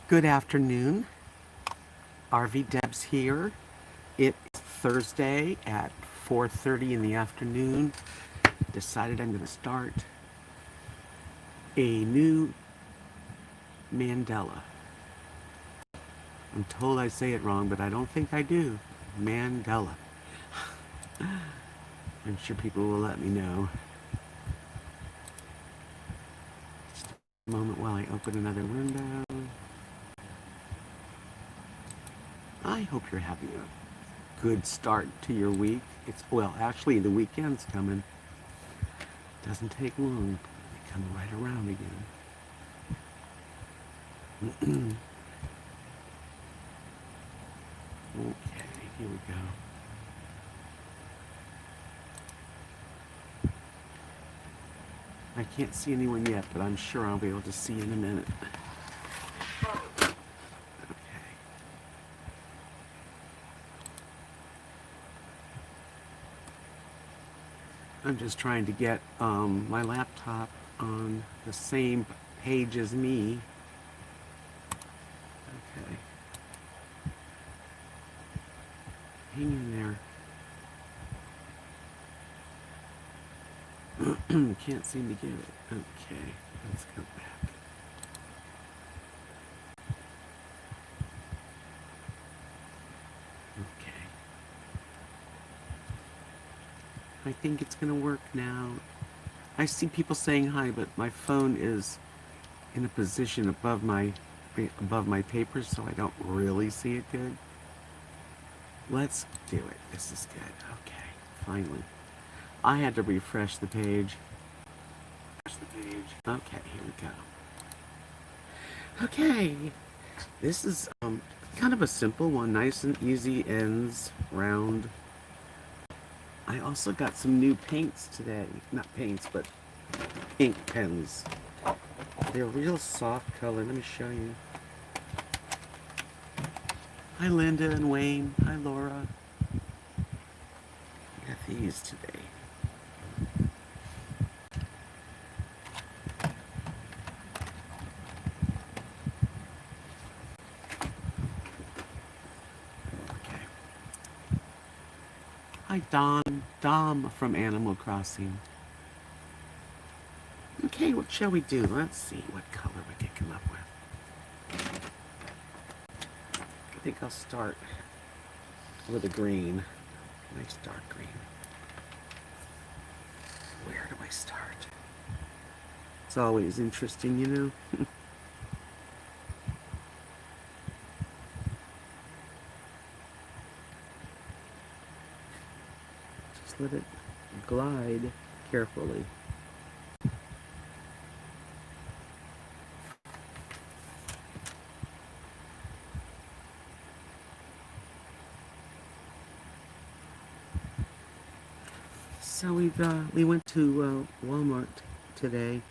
Good afternoon. RV Debs here. It is Thursday at 4:30 in the afternoon. Decided I'm going to start a new Mandala. I'm told I say it wrong, but I don't think I do. Mandala. I'm sure people will let me know. Just a moment while I open another window. I hope you're having a good start to your week. Well, actually, the weekend's coming. Doesn't take long. They come right around again. Okay, here we go. I can't see anyone yet, but I'm sure I'll be able to see in a minute. I'm just trying to get my laptop on the same page as me. Okay. Hang in there. Can't seem to get it. Okay, let's go back. Okay. I think it's gonna work now. I see people saying hi, but my phone is in a position above my papers, so I don't really see it good. Let's do it. This is good. Okay, finally. I had to refresh the page. Okay, here we go. Okay, this is kind of a simple one, nice and easy, ends round. I also got some new paints today. Not paints, but ink pens. They're real soft color. Let me show you. Hi, Linda and Wayne. Hi, Laura. I got these today. Okay. Hi, Dom from Animal Crossing. Okay, what shall we do? Let's see what color we can come up with. I think I'll start with a green. Nice dark green. Where do I start? It's always interesting, you know? Just let it glide carefully. So we went to Walmart today.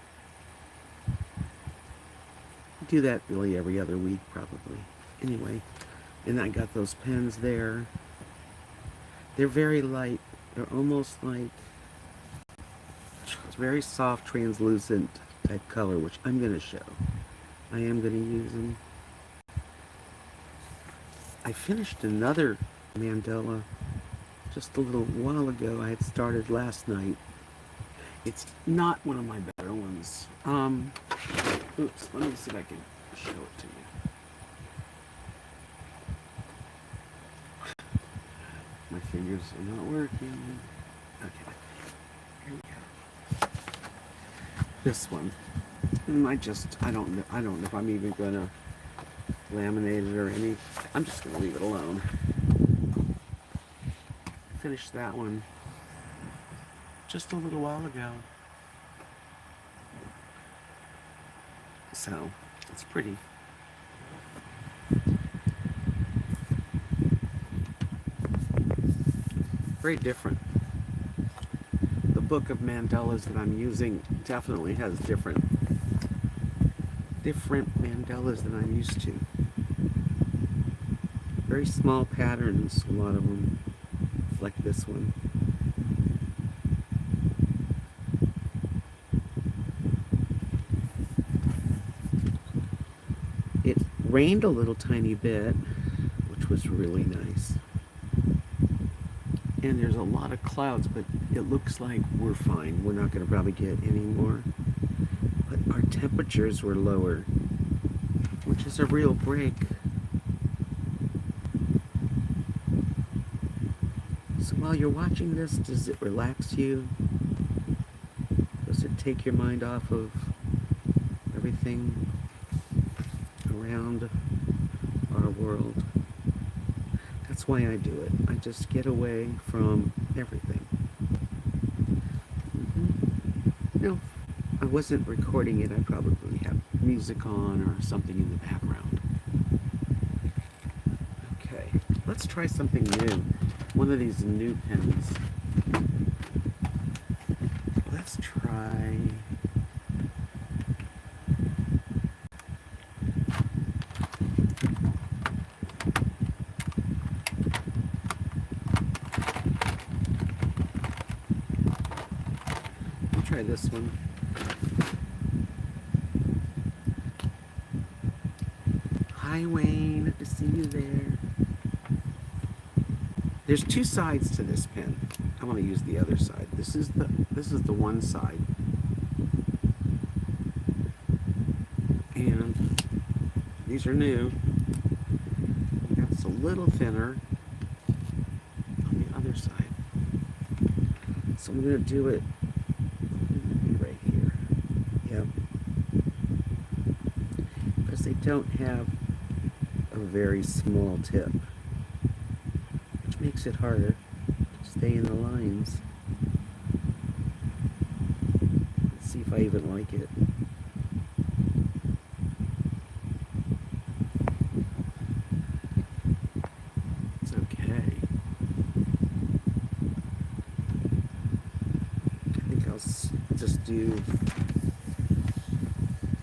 We do that really every other week, probably. Anyway, and I got those pens there. They're very light. They're almost like it's very soft, translucent type color, which I'm going to show. I am going to use them. I finished another mandala just a little while ago. I had started last night. It's not one of my better ones. Oops, let me see if I can show it to you. My fingers are not working. Okay, here we go. This one. I don't know if I'm even gonna laminate it or any. I'm just gonna leave it alone. Finished that one just a little while ago. So, it's pretty. Very different. The book of mandalas that I'm using definitely has different mandalas than I'm used to. Very small patterns, a lot of them, like this one. rained a little tiny bit, which was really nice. And there's a lot of clouds, but it looks like we're fine. We're not going to probably get any more. But our temperatures were lower, which is a real break. So while you're watching this, does it relax you? Does it take your mind off of everything around our world? That's why I do it. I just get away from everything. No, I wasn't recording it. I probably have music on or something in the background. Okay, let's try something new. One of these new pens. Let's try... try this one. Hi Wayne, I see you there. There's two sides to this pen. I want to use the other side. This is the one side. And these are new. That's a little thinner on the other side. So I'm going to do it right here. Yep. Because they don't have a very small tip, which makes it harder to stay in the lines. Let's see if I even like it. It's okay. I think I'll just do,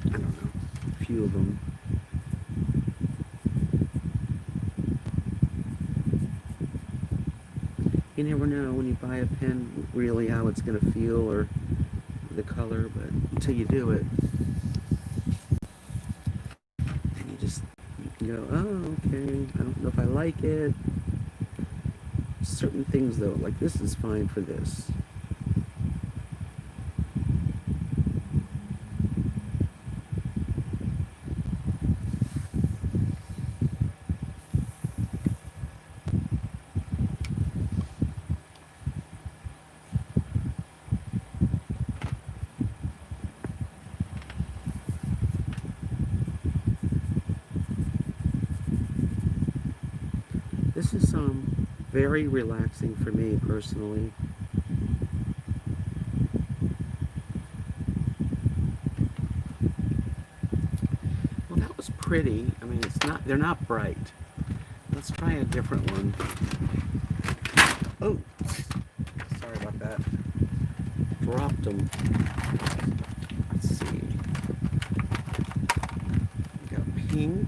I don't know, a few of them. You never know when you buy a pen really how it's going to feel or the color, but until you do it, and you can go, oh, okay, I don't know if I like it. Certain things though, like this is fine for this. This is very relaxing for me personally. Well, that was pretty. I mean, they're not bright. Let's try a different one. Oh, sorry about that. Dropped them. Let's see. We got pink.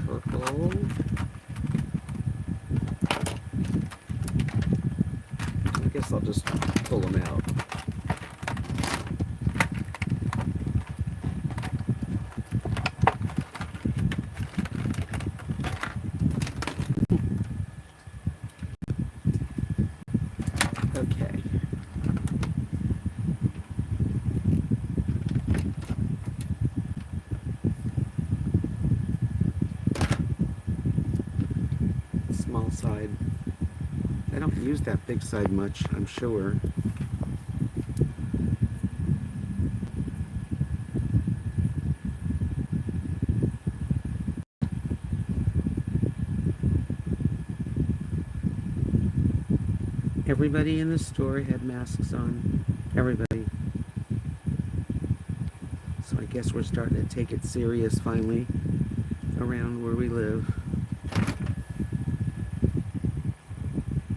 Purple. I guess I'll just pull them out. Okay. Small side. I don't use that big side much, I'm sure. Everybody in the store had masks on. Everybody. So I guess we're starting to take it serious finally around where we live.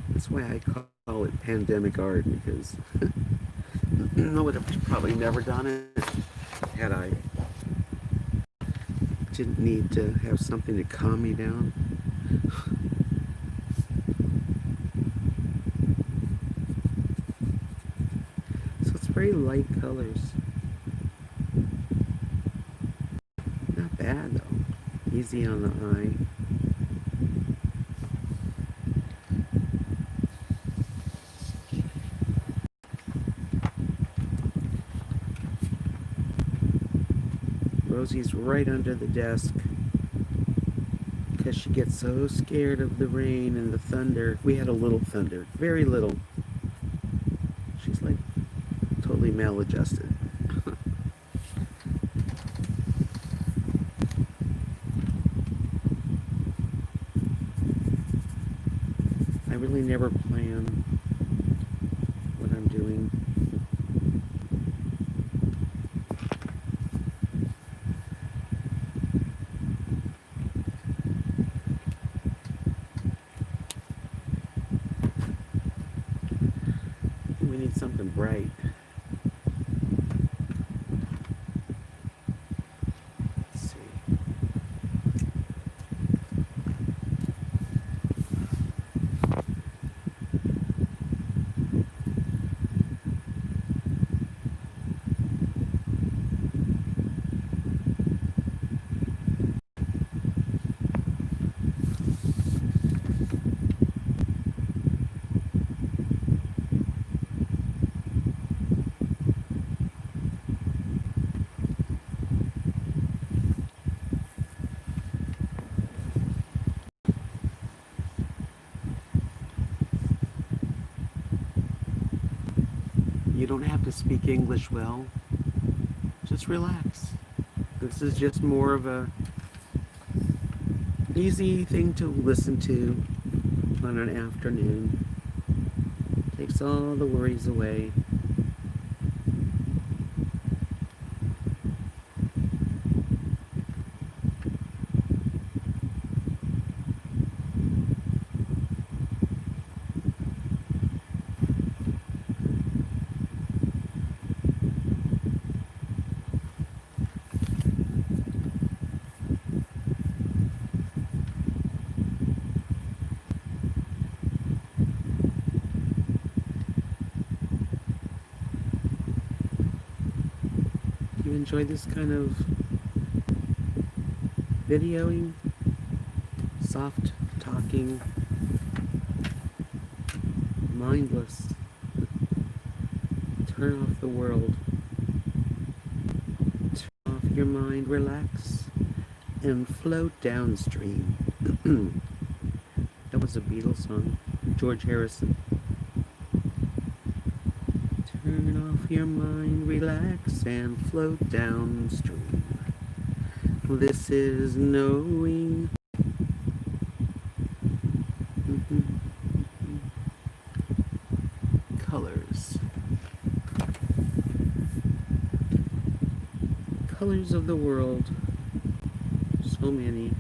That's why I call it pandemic art, because I would have probably never done it had I didn't need to have something to calm me down. So it's very light colors. Easy on the eye. Rosie's right under the desk because she gets so scared of the rain and the thunder. We had a little thunder, very little. She's like totally maladjusted. I really never plan what I'm doing. We need something bright. Let's see. You don't have to speak English well. Just relax. This is just more of a easy thing to listen to on an afternoon. Takes all the worries away. You enjoy this kind of videoing, soft talking, mindless. Turn off the world. Turn off your mind, relax, and float downstream. That was a Beatles song, George Harrison. Turn off your mind, relax, and float downstream. This is knowing. Colors. Colors of the world. So many.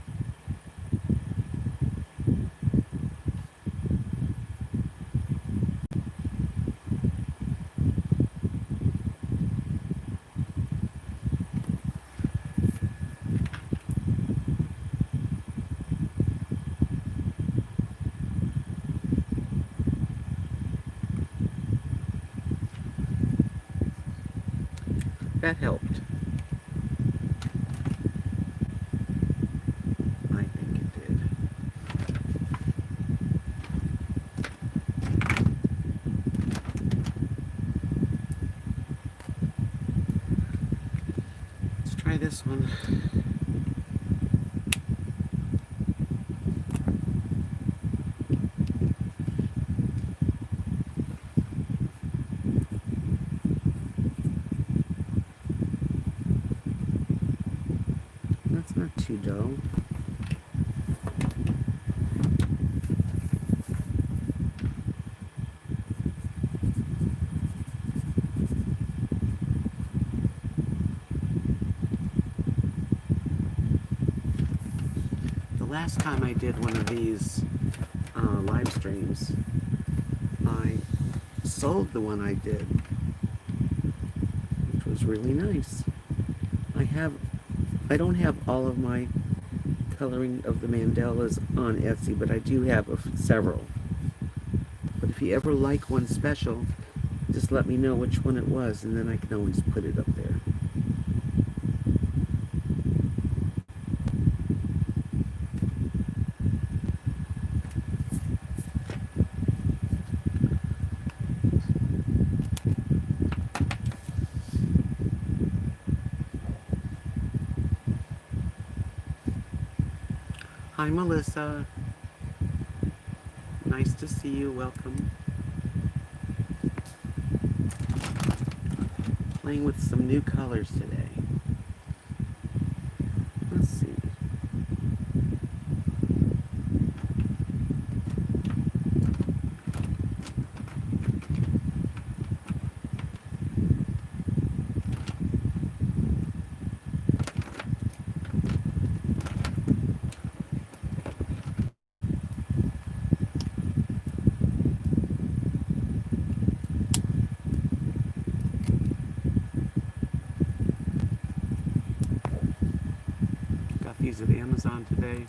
That helped. I think it did. Let's try this one. That's not too dull. The last time I did one of these live streams, I sold the one I did, which was really nice. I don't have all of my coloring of the mandalas on Etsy, but I do have several. But if you ever like one special, just let me know which one it was, and then I can always put it up there. Hi, Melissa. Nice to see you. Welcome. Playing with some new colors today. Let's see. Got these at Amazon today.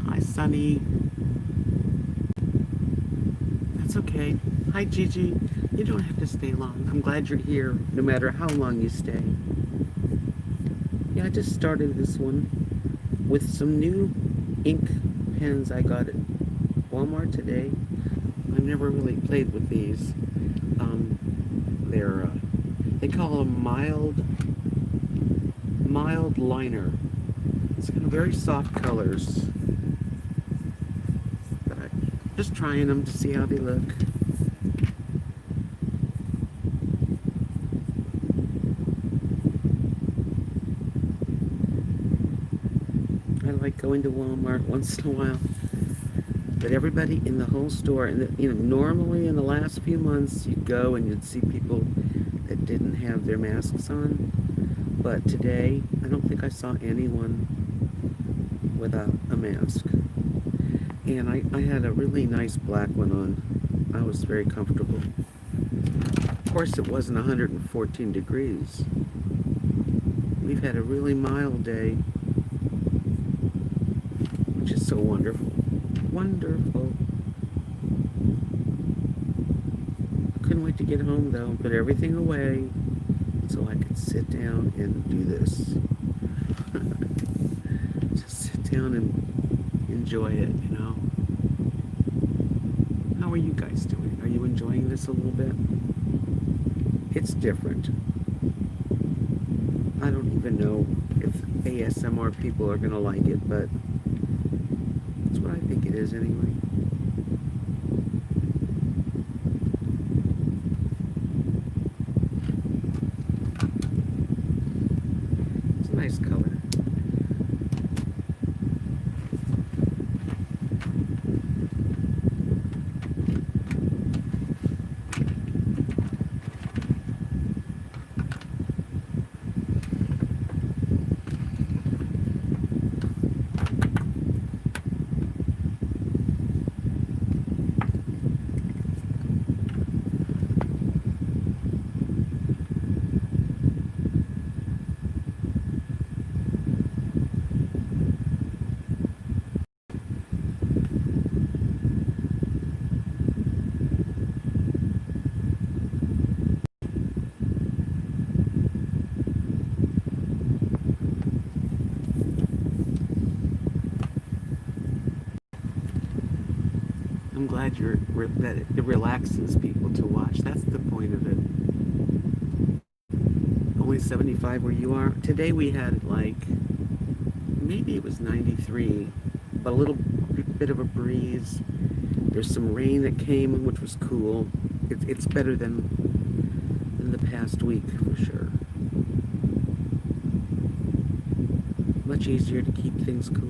Hi, Sunny. That's okay. Hi, Gigi. You don't have to stay long. I'm glad you're here, no matter how long you stay. Yeah, I just started this one with some new ink pens I got at Walmart today. I've never really played with these. They call them mild liner. It's got very soft colors. But I'm just trying them to see how they look. I like going to Walmart once in a while. But everybody in the whole store, and normally in the last few months, you'd go and you'd see people that didn't have their masks on. But today, I don't think I saw anyone without a mask. And I had a really nice black one on. I was very comfortable. Of course, it wasn't 114 degrees. We've had a really mild day, which is so wonderful. Wonderful. I couldn't wait to get home though, put everything away so I could sit down and do this. Just sit down and enjoy it, How are you guys doing? Are you enjoying this a little bit? It's different. I don't even know if ASMR people are going to like it, but that's what I think it is anyway. It's a nice color. I'm glad that it relaxes people to watch. That's the point of it. Only 75 where you are. Today we had maybe it was 93, but a little bit of a breeze. There's some rain that came, which was cool. It's better than the past week for sure. Much easier to keep things cool.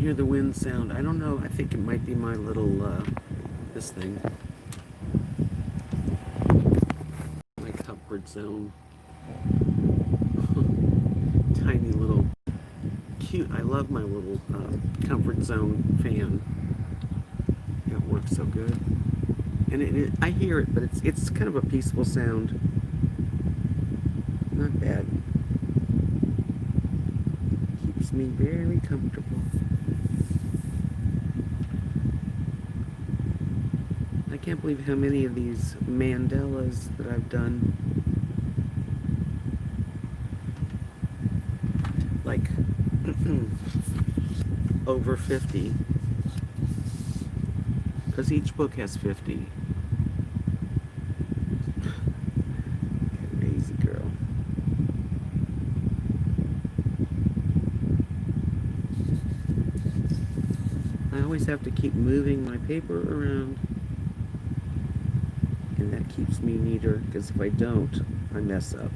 hear the wind sound. I don't know. I think it might be my little, this thing. My comfort zone. Tiny little, cute. I love my little comfort zone fan. It works so good. And I hear it, but it's kind of a peaceful sound. Not bad. Keeps me very comfortable. I can't believe how many of these mandalas that I've done. Like over 50. Because each book has 50. Crazy girl. I always have to keep moving my paper around. And that keeps me neater, because if I don't, I mess up.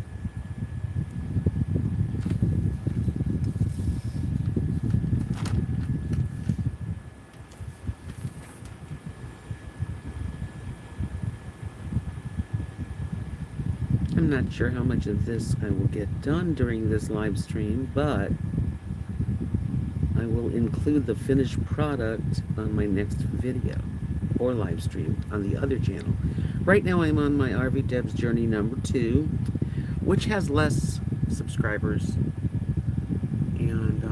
I'm not sure how much of this I will get done during this live stream, but I will include the finished product on my next video or live stream on the other channel. Right now I'm on my RV Debs journey number 2, which has less subscribers, and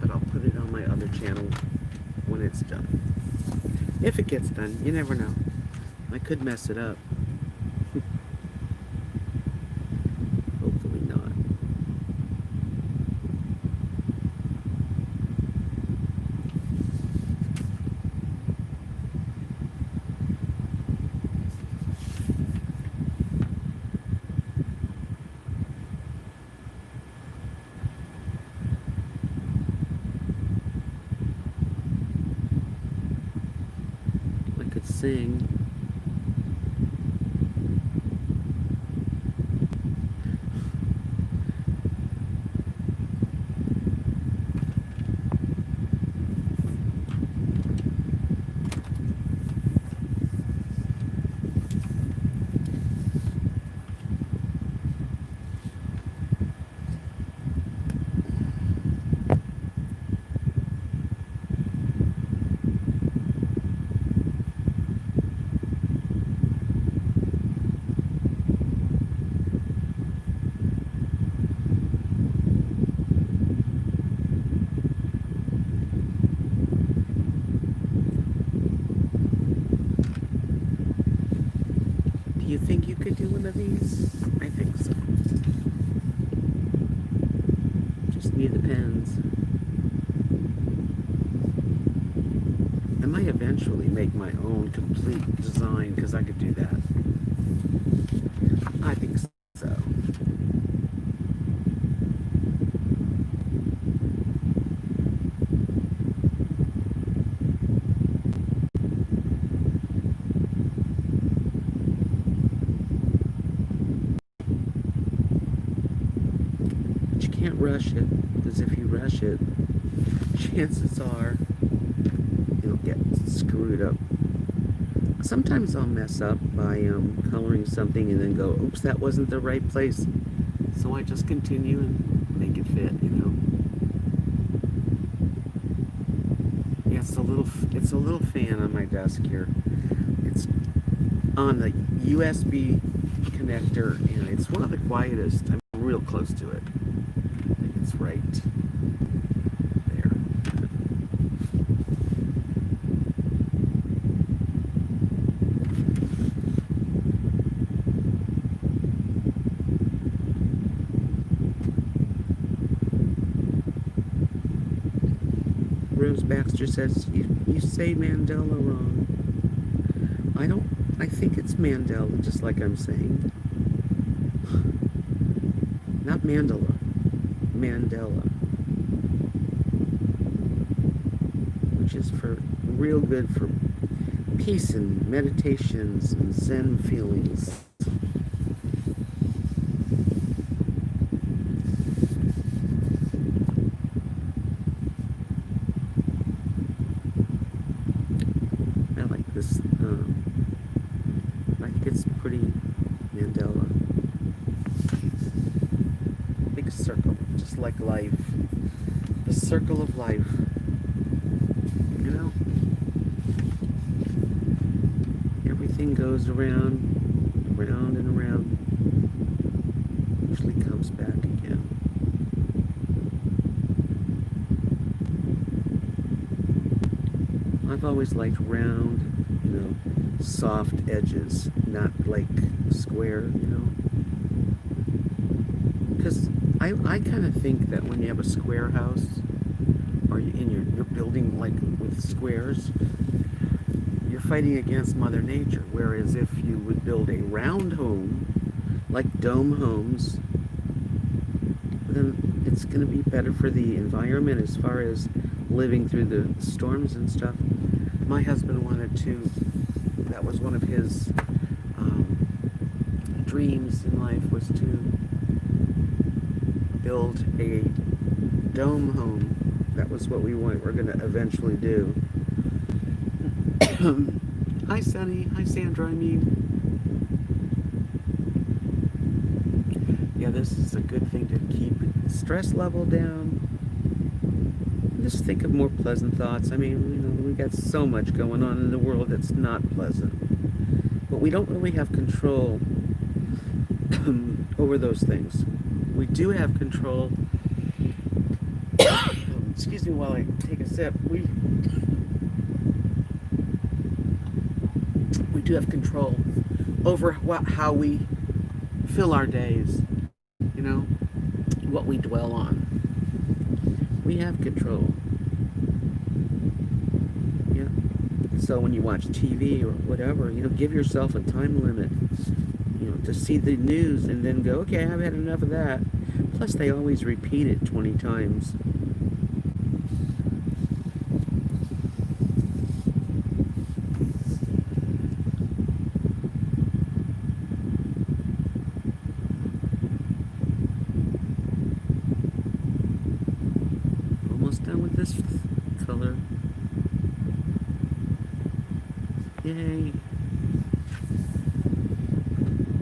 but I'll put it on my other channel when it's done. If it gets done, you never know. I could mess it up. Hopefully not. I could sing. Do you think you could do one of these? I think so. Just need the pens. I might eventually make my own complete design, because I could do that. I think so. Can't rush it, because if you rush it, chances are it'll get screwed up. Sometimes I'll mess up by coloring something and then go, oops, that wasn't the right place. So I just continue and make it fit, you know. Yeah, it's a little fan on my desk here. It's on the USB connector, and it's one of the quietest. I'm real close to it. It's right there. Rose Baxter says, you say Mandela wrong. I think it's Mandela, just like I'm saying. Not Mandala. Mandela, which is for real good for peace and meditations and Zen feelings. it's pretty Mandela. Big circle, just like life. The circle of life. You know? Everything goes around, around and around. Usually comes back again. I've always liked round, soft edges, not like square, Because I kind of think that when you have a square house, or you're building like with squares, you're fighting against Mother Nature. Whereas if you would build a round home, like dome homes, then it's going to be better for the environment as far as living through the storms and stuff. My husband wanted to, that was one of his dreams in life, was to build a dome home. That was what we're going to eventually do. Hi, Sunny. Hi, Sandra. Yeah, this is a good thing to keep stress level down. Just think of more pleasant thoughts. I mean, we got so much going on in the world that's not pleasant. But we don't really have control over those things. We do have control. Excuse me while I take a sip. We do have control over how we fill our days. What we dwell on. We have control. Yeah. So when you watch TV or whatever, give yourself a time limit, to see the news and then go, okay, I've had enough of that. Plus, they always repeat it 20 times. Almost done with this color. Yay.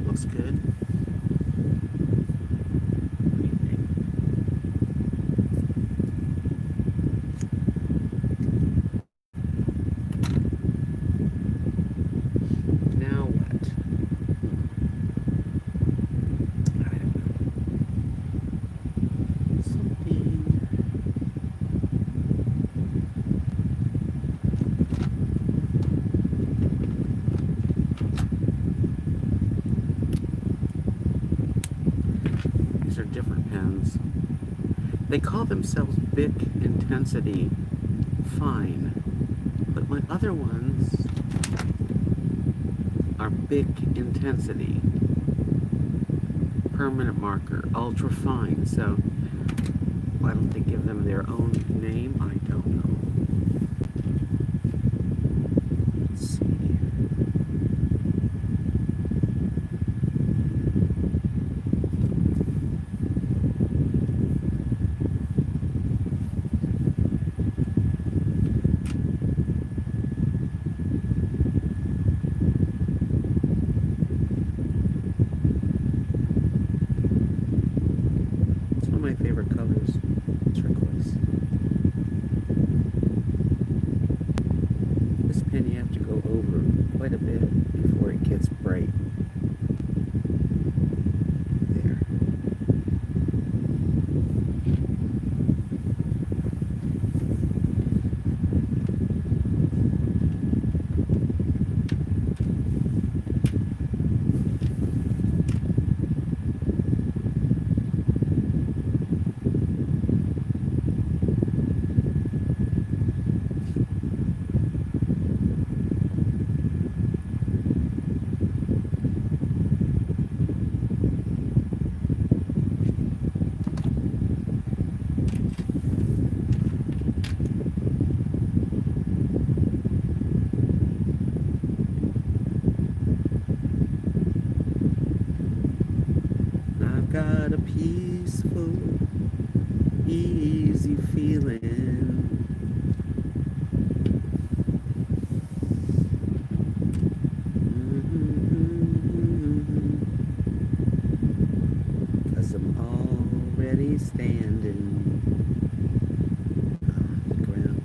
Looks good. What do you think? Now what? I don't know. Something. These are different pens. They call themselves Bic Intensity Fine, but my other ones are Bic Intensity Permanent Marker Ultra Fine. So why don't they give them their own name? I don't know. Let's see. My favorite colors, turquoise. This pen you have to go over quite a bit before it gets bright. There. I've got a peaceful, easy feeling. Somebody standing on the ground.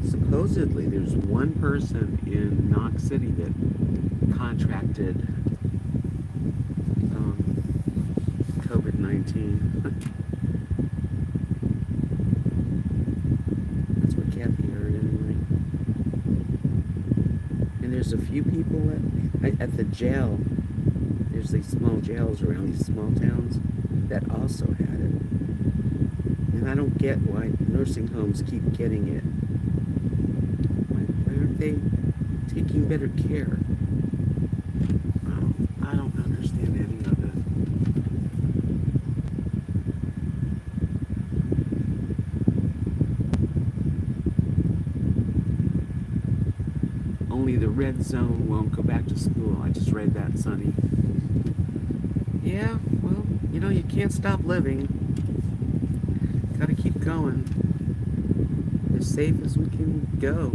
Supposedly, there's one person in Knox City that contracted COVID-19. That's what Kathy heard anyway. And there's a few people at the jail. There's these small jails around these small towns that also had it. And I don't get why nursing homes keep getting it. Why aren't they taking better care? I don't understand any of it. Only the red zone won't go back to school. I just read that, Sonny. Yeah, well, you can't stop living. Gotta keep going. As safe as we can go.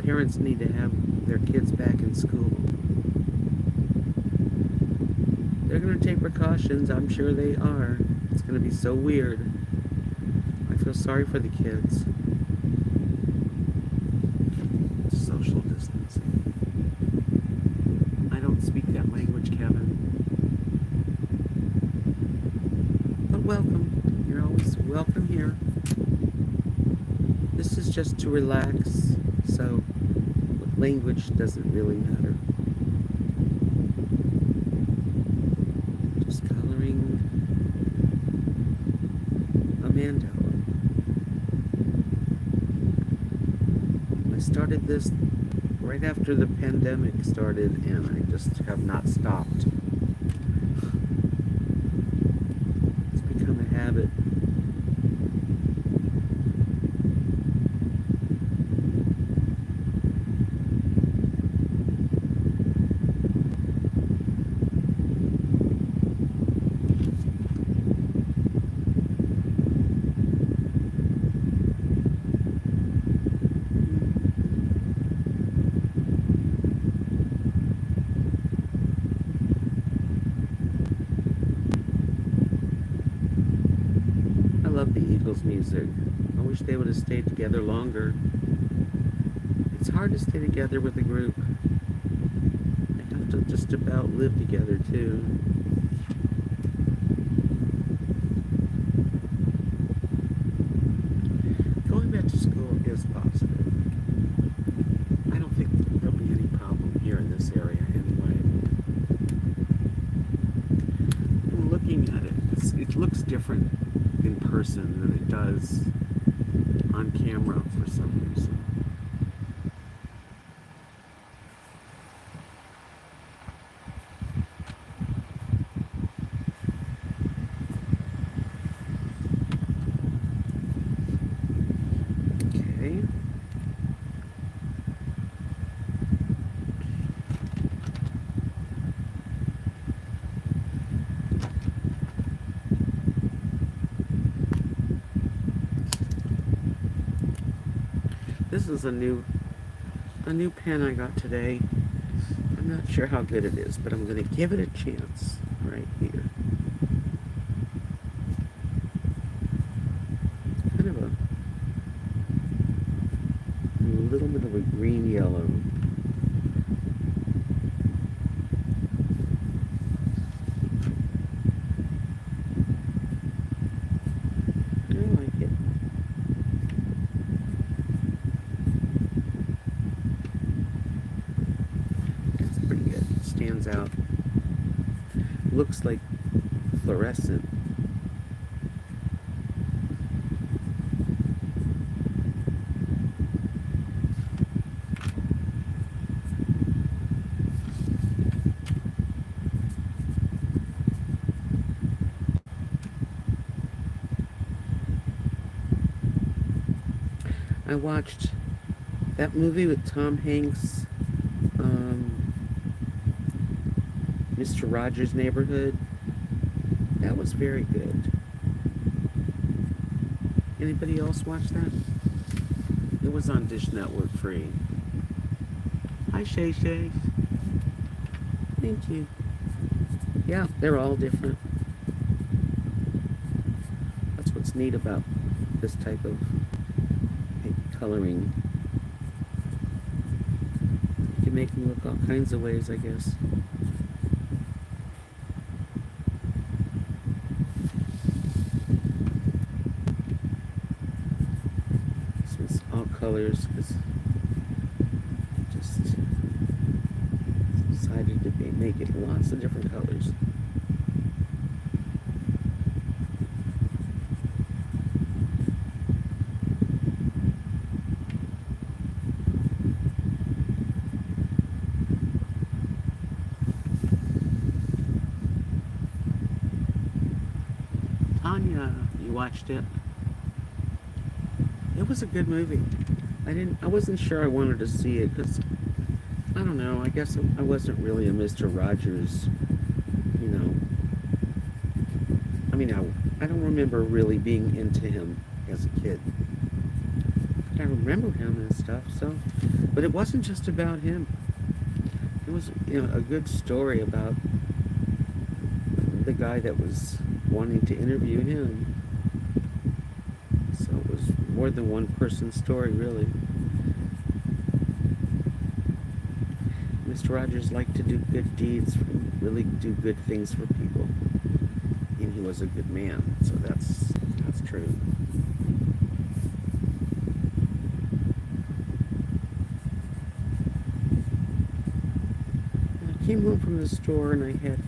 Parents need to have their kids back in school. They're gonna take precautions, I'm sure they are. It's gonna be so weird. I feel sorry for the kids. Social distancing. I don't speak that language, Kevin. But welcome. You're always welcome here. This is just to relax, so language doesn't really matter. Just coloring a mandala. I started this right after the pandemic started, and I just have not stopped. It's become a habit. I love the Eagles' music. I wish they would have stayed together longer. It's hard to stay together with a group. They have to just about live together, too. Going back to school is positive. I don't think there'll be any problem here in this area anyway. I'm looking at it. It looks different in person than it does on camera for some reason. Okay. This is a new pen I got today. I'm not sure how good it is, but I'm going to give it a chance right here. Kind of a little bit of a green yellow. I like it. It's pretty good. It stands out. Looks like fluorescent. I watched that movie with Tom Hanks. Mr. Rogers' Neighborhood. That was very good. Anybody else watch that? It was on Dish Network free. Hi, Shay Shay. Thank you. Yeah, they're all different. That's what's neat about this type of coloring. You can make them look all kinds of ways, I guess. So it's all colors, because just decided to make it lots of different colors. Tanya, you watched it? It was a good movie. I wasn't sure I wanted to see it because, I don't know, I guess I wasn't really a Mr. Rogers, you know. I mean, I don't remember really being into him as a kid. I remember him and stuff, so, but it wasn't just about him. It was, you know, a good story about the guy that was wanting to interview him. So it was more than one person's story, really. Mr. Rogers liked to do good deeds, really do good things for people. And he was a good man, so that's true. I came home from the store and I had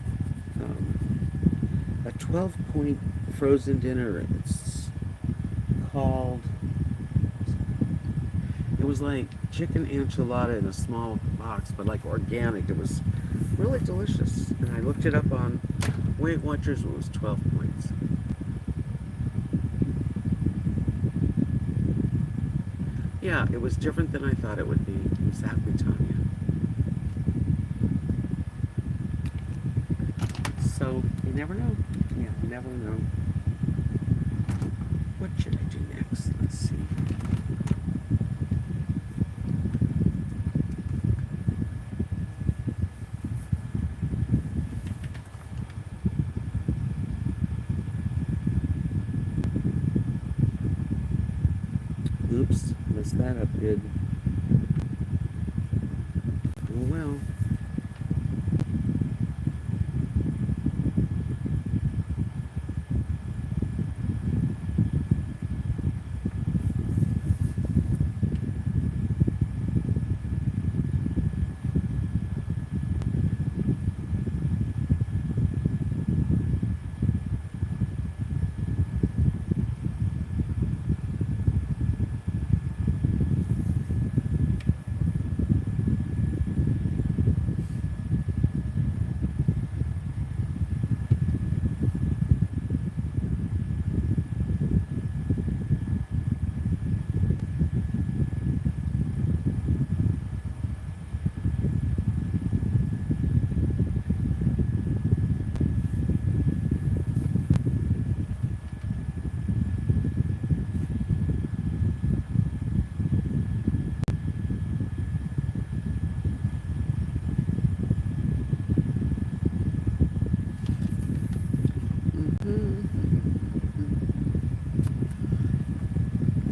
a 12-point frozen dinner. It's called, it was like chicken enchilada in a small box, but like organic. It was really delicious. And I looked it up on Weight Watchers, it was 12 points. Yeah, it was different than I thought it would be. Exactly, Tanya. So, you never know. Yeah, you never know. What should I do next? Let's see. Oops, messed that up good. Oh well.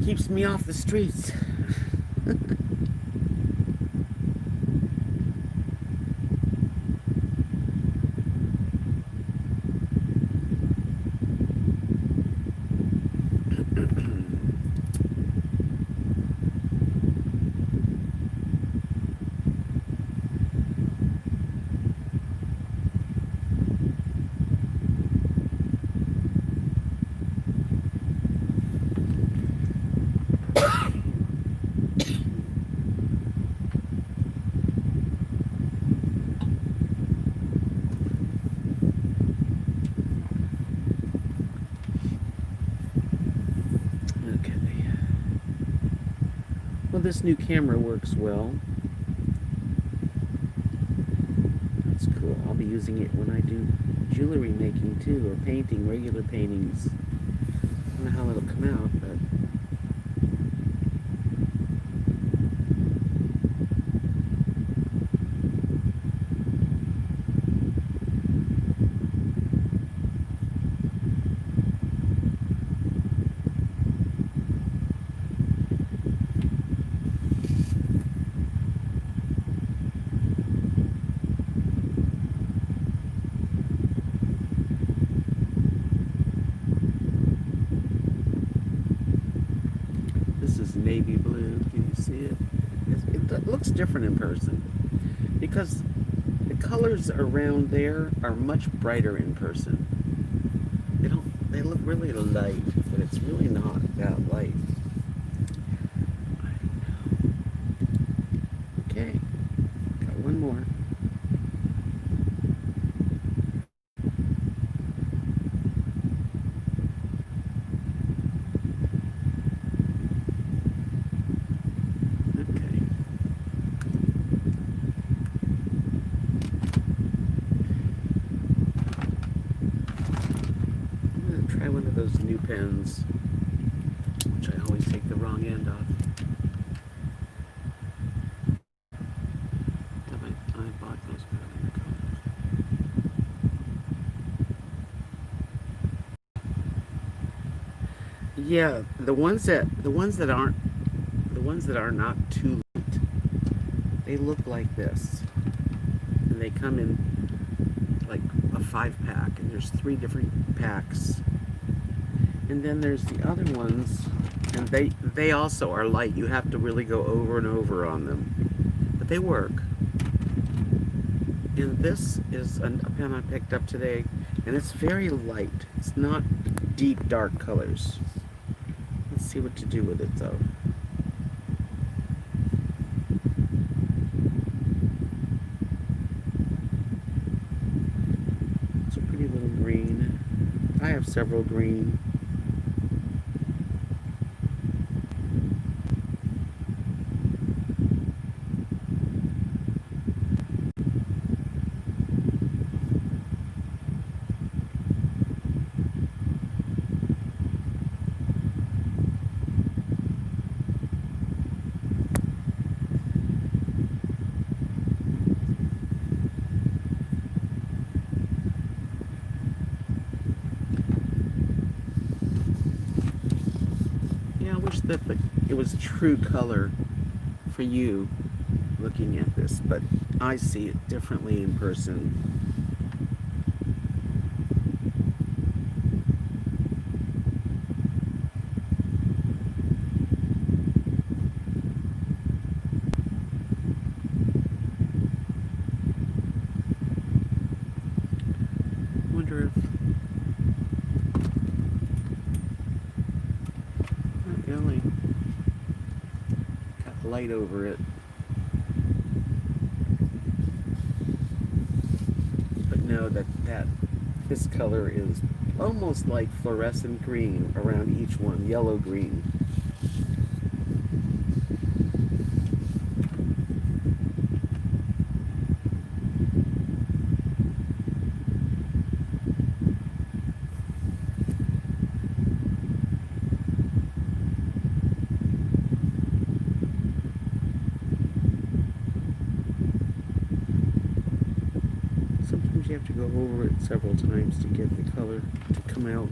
Keeps me off the streets. Well, this new camera works well. That's cool. I'll be using it when I do jewelry making too, or painting, regular paintings. I don't know how it'll come out, but this is navy blue. Can you see it? It looks different in person because the colors around there are much brighter in person. They look really light, but it's really not that light. Okay, got one more. Okay. I'm gonna try one of those new pens, which I always take the wrong end off. I bought those earlier colors. Yeah, the ones that are not too light, they look like this, and they come in like a 5-pack, and there's 3 different packs. And then there's the other ones, and they also are light. You have to really go over and over on them, but they work. And this is a pen I picked up today, and it's very light. It's not deep dark colors. Let's see what to do with it though. It's a pretty little green. I have several green. Yeah, I wish that it was true color for you looking at this, but I see it differently in person. I wonder if not really got light over it. But no, this color is almost like fluorescent green around each one, yellow green. Sometimes you have to go over it several times to get the color to come out.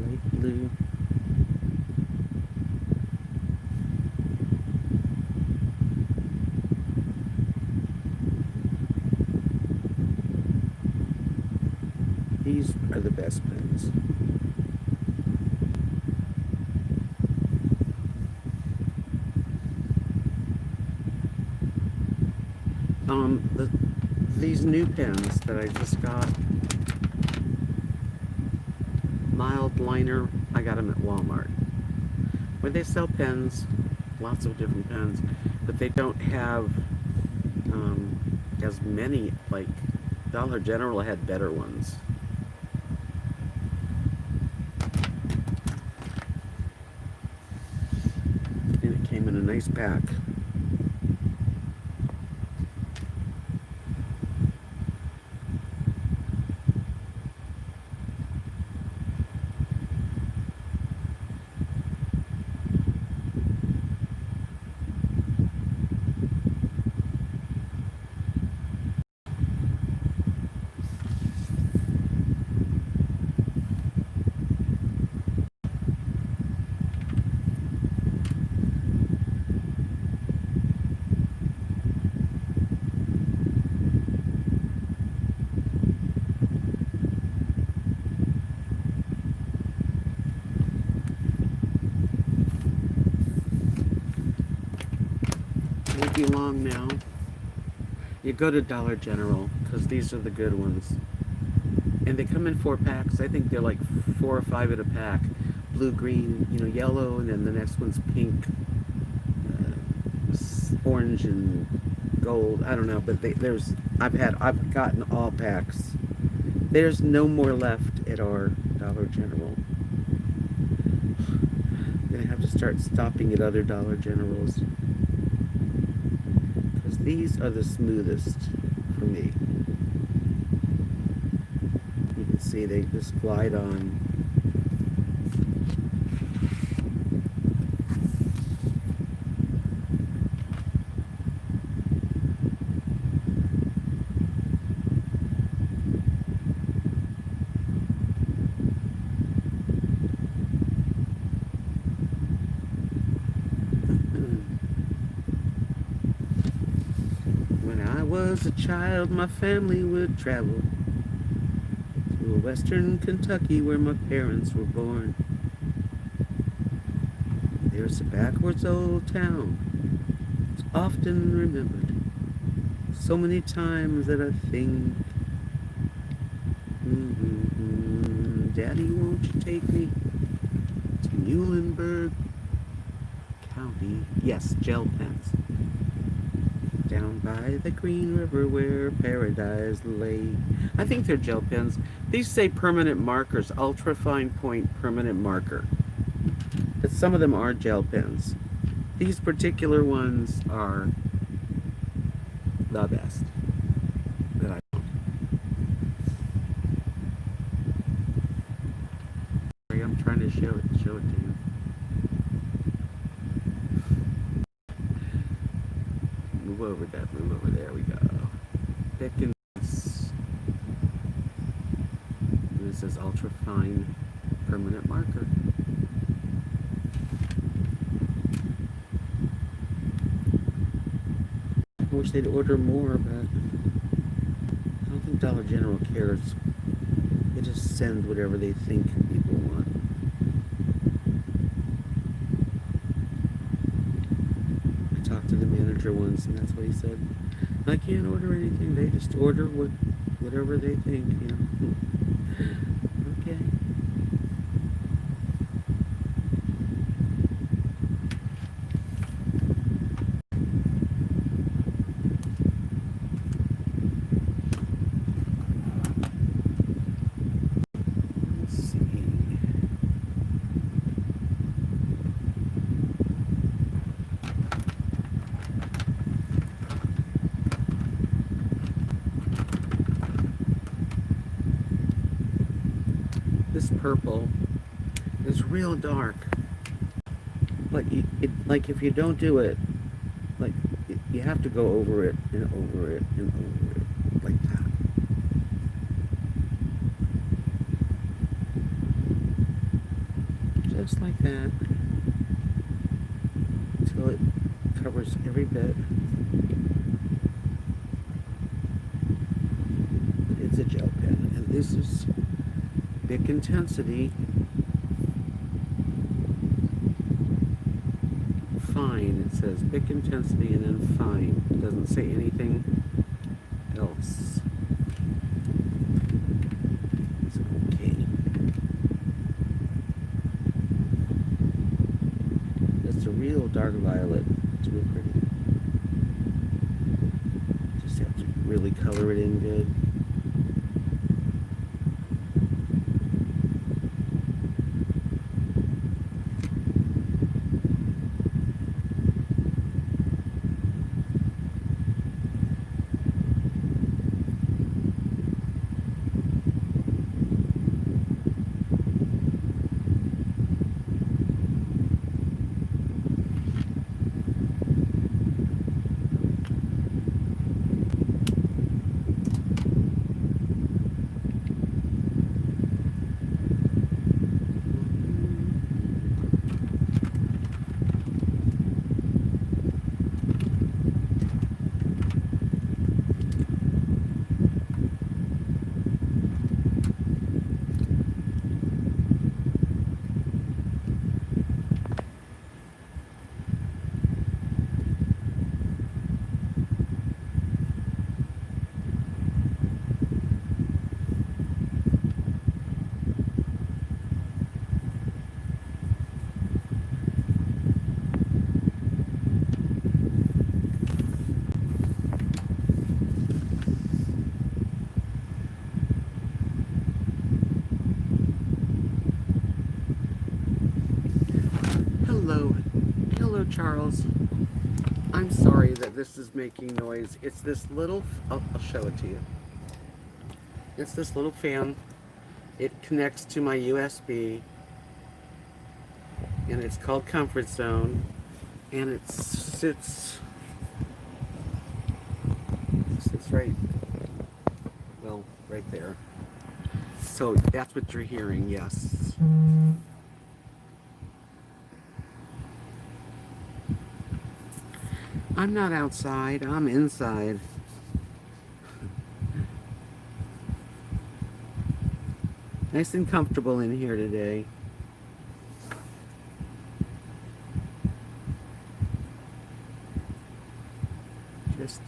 light blue. These are the best pens. These new pens that I just got, mild liner, I got them at Walmart, where they sell pens, lots of different pens, but they don't have as many. Like Dollar General had better ones. And it came in a nice pack. Won't be long now. You go to Dollar General, because these are the good ones. And they come in 4 packs. I think they're like 4 or 5 at a pack. Blue, green, yellow, and then the next one's pink, orange, and gold. I don't know, but I've gotten all packs. There's no more left at our Dollar General. I'm gonna have to start stopping at other Dollar Generals, because these are the smoothest for me. You can see they just glide on. When I was a child, my family would travel to western Kentucky, where my parents were born. There's a backwards old town, it's often remembered, so many times that I think, Daddy, won't you take me to Muhlenberg County? Yes, gel pens. Down by the Green River where paradise lay. I think they're gel pens. These say permanent markers, ultra fine point permanent marker. But some of them are gel pens. These particular ones are the best that I found. Sorry, I'm trying to show it to you. Move over that, move over there, we go. Thickens. This is ultra fine permanent marker. I wish they'd order more, but I don't think Dollar General cares. They just send whatever they think people want. I talked to the manager once, and that's what he said. I can't order anything. They just order whatever they think, Okay. This purple is real dark, but like if you don't do it, like you have to go over it and over it and over it like that. just like that, until it covers every bit. It's a gel pen, and this is Bic Intensity Fine. It says Bic Intensity and then Fine. It doesn't say anything else. It's okay. It's a real dark violet. It's real pretty. Just have to really color it in good. Hello. Hello, Charles. I'm sorry that this is making noise. It's this little, I'll show it to you. It's this little fan. It connects to my USB, and it's called Comfort Zone, and it sits right, well, right there. So that's what you're hearing, yes. I'm not outside, I'm inside. Nice and comfortable in here today. Just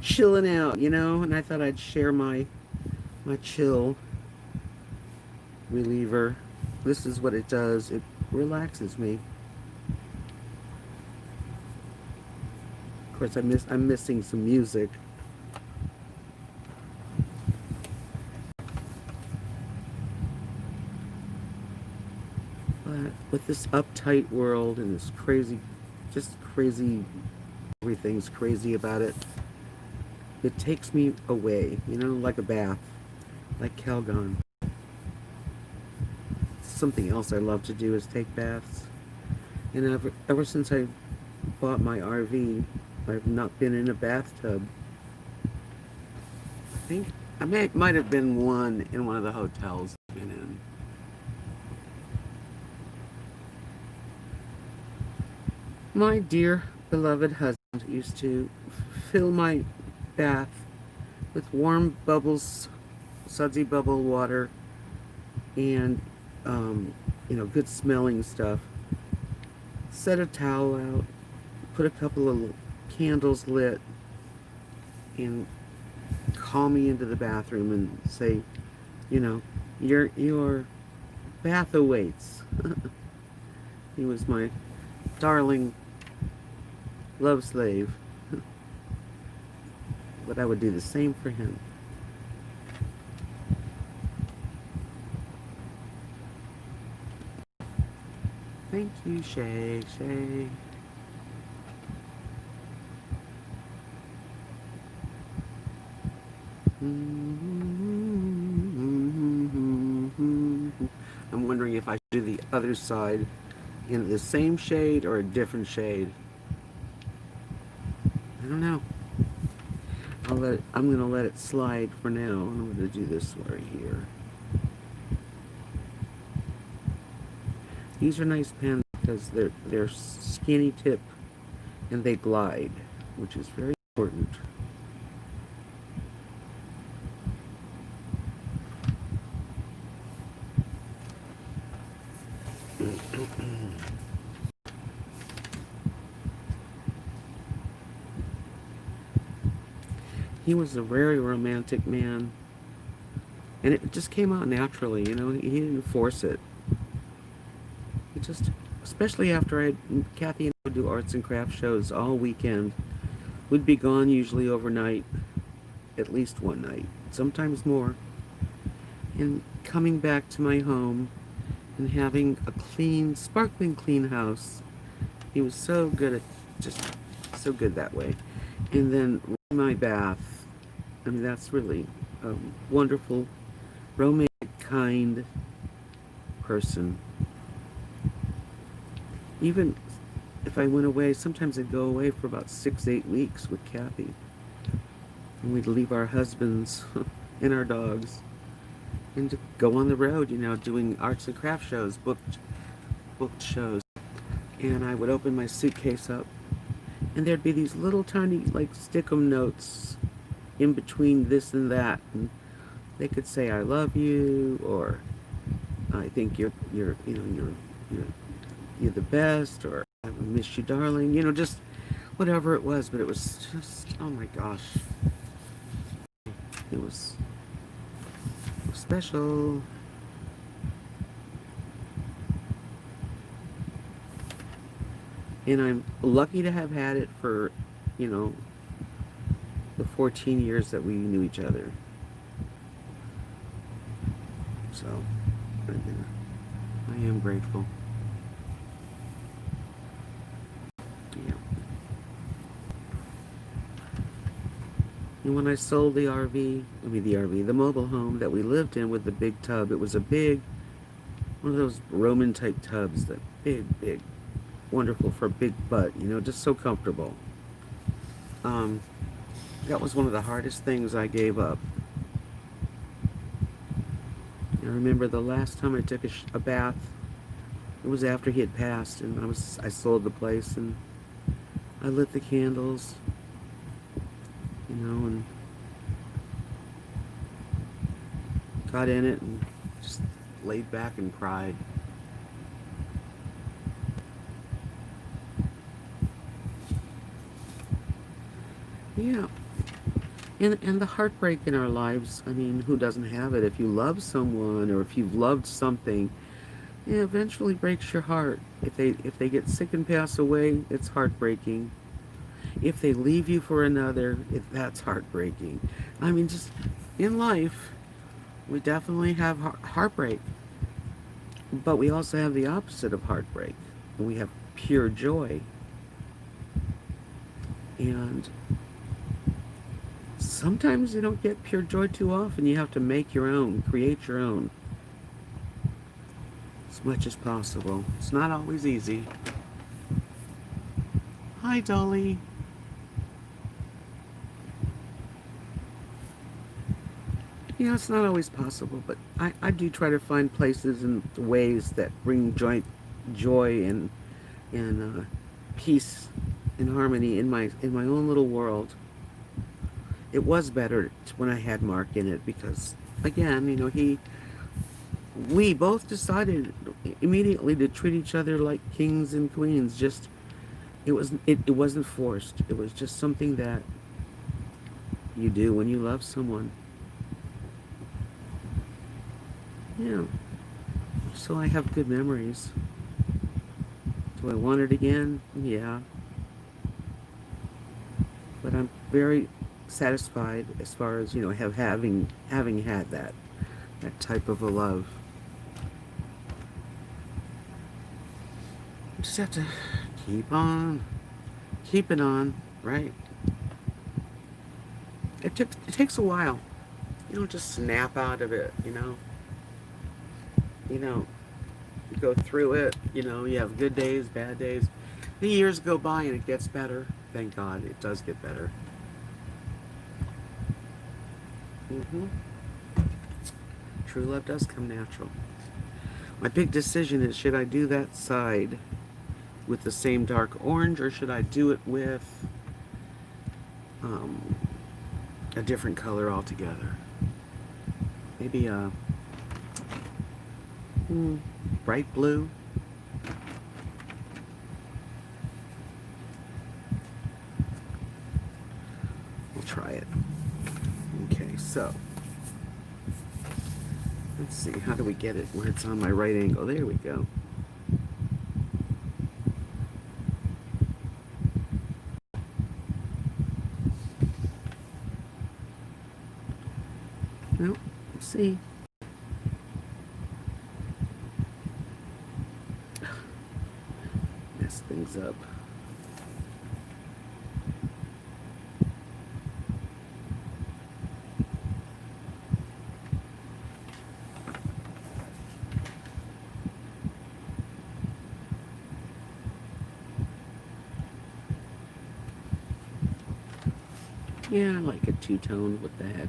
chilling out, you know, and I thought I'd share my chill reliever. This is what it does. It relaxes me. Of course, I'm missing some music. But with this uptight world and this crazy, just crazy, everything's crazy about it. It takes me away, you know, like a bath, like Calgon. Something else I love to do is take baths. And ever since I bought my RV, I've not been in a bathtub. I think I might have been one in one of the hotels I've been in. My dear beloved husband used to fill my bath with warm bubbles, sudsy bubble water, and you know, good smelling stuff. Set a towel out, put a couple of candles lit, and call me into the bathroom and say, you know, your bath awaits. He was my darling love slave. But I would do the same for him. Thank you, Shay. I'm wondering if I should do the other side in the same shade or a different shade. I don't know. I'm gonna let it slide for now. I'm gonna do this right here. These are nice pens because they're skinny tip and they glide, which is very important. He was a very romantic man, and it just came out naturally. He didn't force it. He just, especially after Kathy and I would do arts and crafts shows all weekend. We'd be gone usually overnight, at least one night, sometimes more. And coming back to my home and having a clean, sparkling clean house. He was so good at, just so good that way. And then my bath. I mean, that's really a wonderful, romantic, kind person. Even if I went away, sometimes I'd go away for about 6, 8 weeks with Kathy. And we'd leave our husbands and our dogs and to go on the road, doing arts and craft shows, booked shows. And I would open my suitcase up, and there'd be these little tiny, like, stickum notes in between this and that. And they could say, "I love you," or "I think you're the best," or "I miss you, darling." Just whatever it was. But it was just, oh my gosh, it was special. And I'm lucky to have had it for, the 14 years that we knew each other. So, I am grateful. Yeah. And when I sold the mobile home that we lived in with the big tub, it was a big, one of those Roman type tubs, that big, wonderful for a big butt, just so comfortable. That was one of the hardest things I gave up. I remember the last time I took a bath, it was after he had passed, and I sold the place, and I lit the candles, and got in it and just laid back and cried. Yeah. And the heartbreak in our lives, I mean, who doesn't have it? If you love someone, or if you've loved something, it eventually breaks your heart. If they get sick and pass away, it's heartbreaking. If they leave you for another, that's heartbreaking. I mean, just in life, we definitely have heartbreak, but we also have the opposite of heartbreak. We have pure joy. And sometimes you don't get pure joy too often. You have to make your own, create your own, as much as possible. It's not always easy. Hi, Dolly. It's not always possible, but I do try to find places and ways that bring joy and peace and harmony in my own little world. It was better when I had Mark in it because, again, we both decided immediately to treat each other like kings and queens. Just it wasn't forced. It was just something that you do when you love someone. Yeah. So I have good memories. Do I want it again? Yeah. But I'm very satisfied as far as, having had that type of a love. You just have to keep it on, right? It takes a while. You don't just snap out of it, you go through it, you have good days, bad days. The years go by and it gets better. Thank God it does get better. True love does come natural. My big decision is, should I do that side with the same dark orange, or should I do it with um, a different color altogether? Maybe a bright blue. We'll try it. Okay, so let's see, how do we get it where it's on my right angle? There we go. Well, let's see. Mess things up. Yeah, I like a two-tone. What the heck?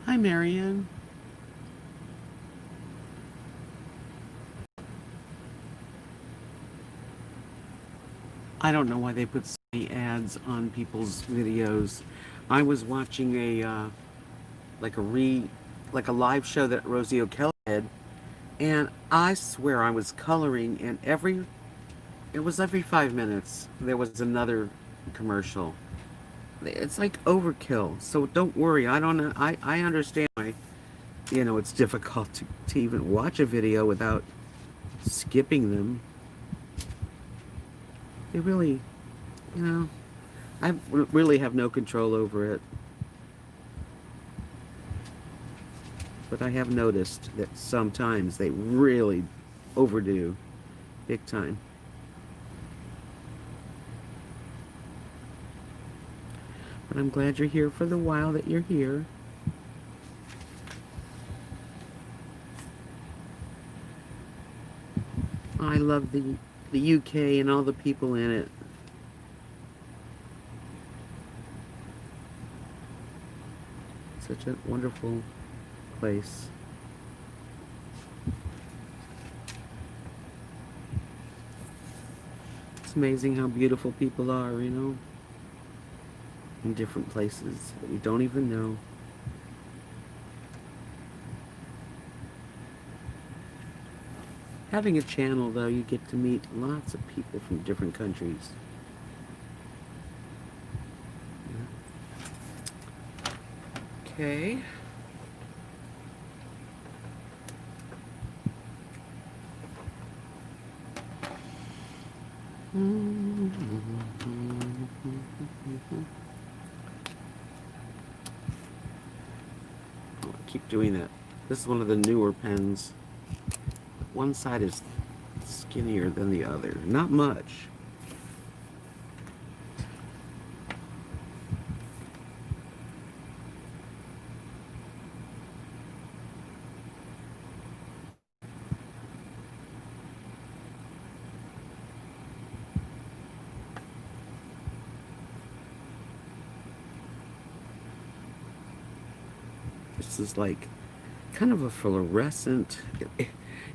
Hi, Marianne. I don't know why they put so many ads on people's videos. I was watching a like a like a live show that Rosie O'Kelly did, and I swear I was coloring, and it was every 5 minutes there was another commercial. It's like overkill. So don't worry. I don't know. I understand why, it's difficult to even watch a video without skipping them. They really, you know, really have no control over it. But I have noticed that sometimes they really overdo, big time. But I'm glad you're here for the while that you're here. I love the UK and all the people in it. Such a wonderful place. It's amazing how beautiful people are, in different places that we don't even know. Having a channel, though, you get to meet lots of people from different countries. Okay. Oh, I keep doing that. This is one of the newer pens. One side is skinnier than the other. Not much. This is like kind of a fluorescent.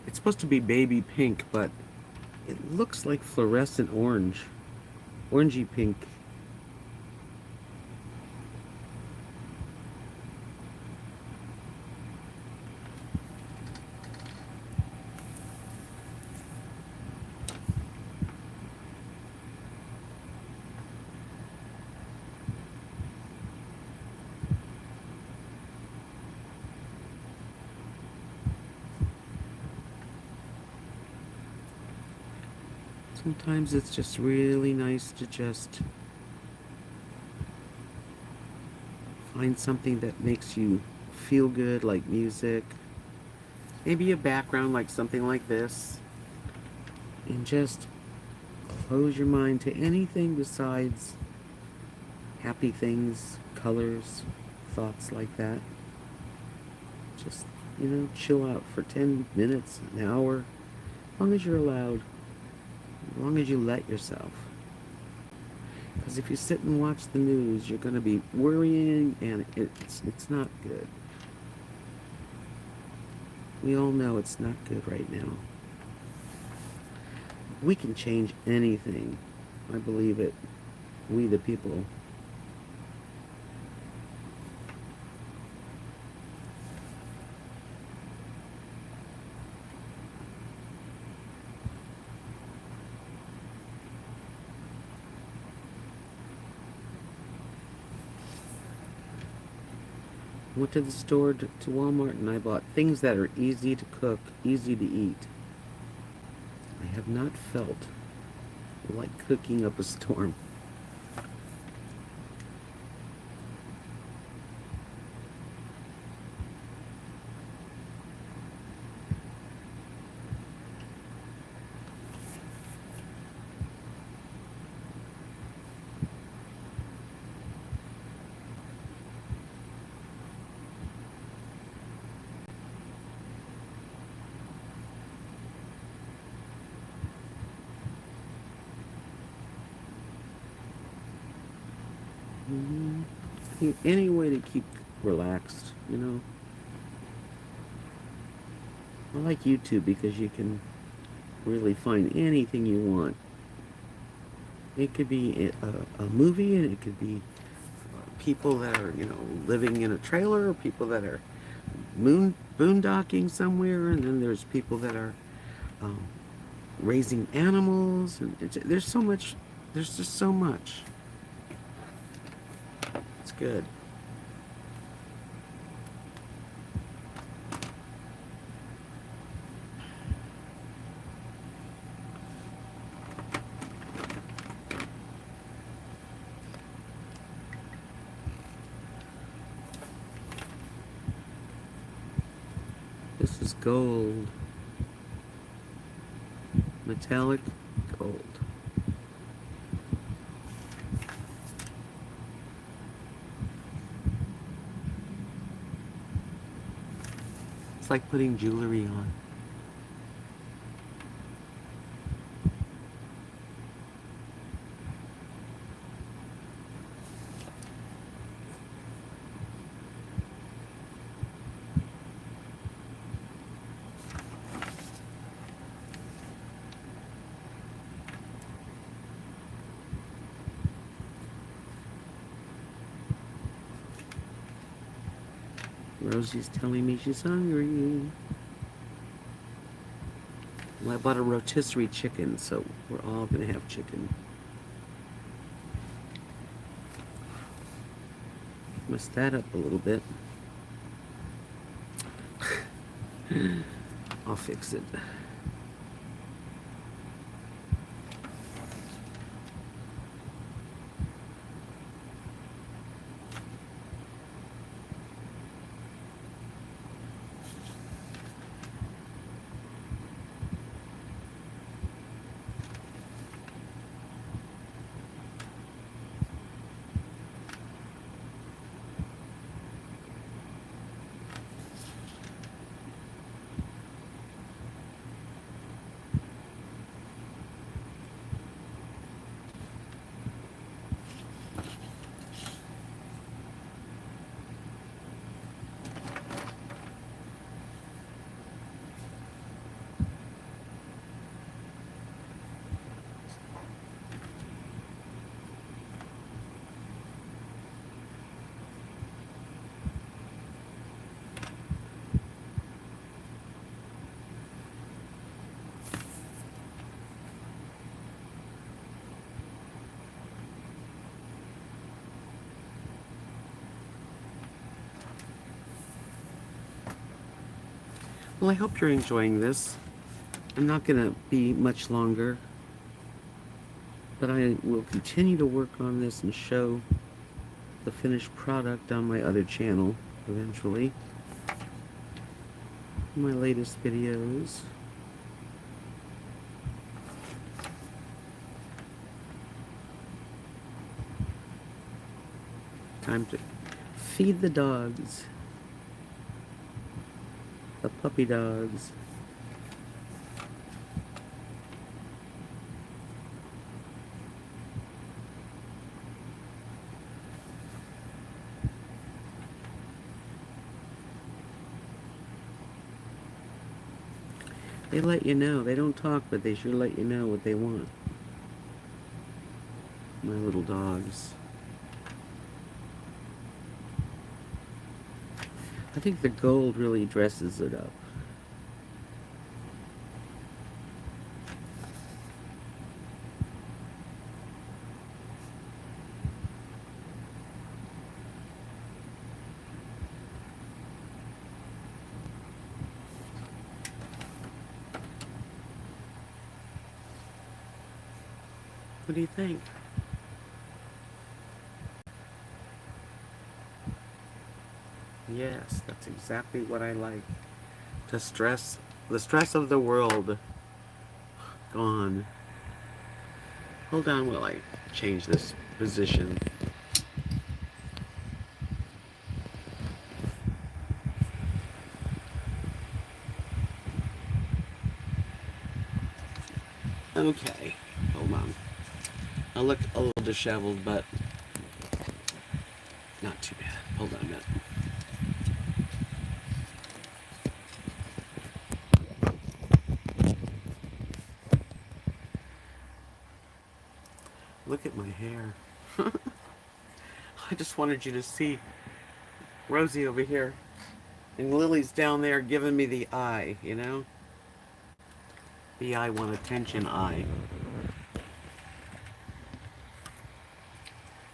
It's supposed to be baby pink, but it looks like fluorescent orange. Orangey pink. Sometimes it's just really nice to just find something that makes you feel good, like music. Maybe a background like something like this. And just close your mind to anything besides happy things, colors, thoughts like that. Just, chill out for 10 minutes, an hour, as long as you're allowed, as long as you let yourself. Because if you sit and watch the news, you're going to be worrying, and it's not good. We all know it's not good right now. We can change anything. I believe it. We the people. Went to the store to Walmart and I bought things that are easy to cook, easy to eat. I have not felt like cooking up a storm. Any way to keep relaxed, I like YouTube because you can really find anything you want. It could be a movie, and it could be people that are, living in a trailer, or people that are boondocking somewhere, and then there's people that are raising animals, and there's so much. There's just so much. It's good. This is gold. Metallic gold. It's like putting jewelry on. Rosie's telling me she's hungry. Well, I bought a rotisserie chicken, so we're all gonna have chicken. Messed that up a little bit. I'll fix it. Well, I hope you're enjoying this. I'm not going to be much longer, but I will continue to work on this and show the finished product on my other channel eventually. My latest videos. Time to feed the dogs. The puppy dogs. They let you know. They don't talk, but they sure let you know what they want. My little dogs. I think the gold really dresses it up. What do you think? Yes, that's exactly what I like. The stress of the world gone. Hold on while I change this position. Okay, hold on. I look a little disheveled, but not too bad. Hold on a minute. Look at my hair. I just wanted you to see Rosie over here. And Lily's down there giving me the eye, you know? The I want attention eye.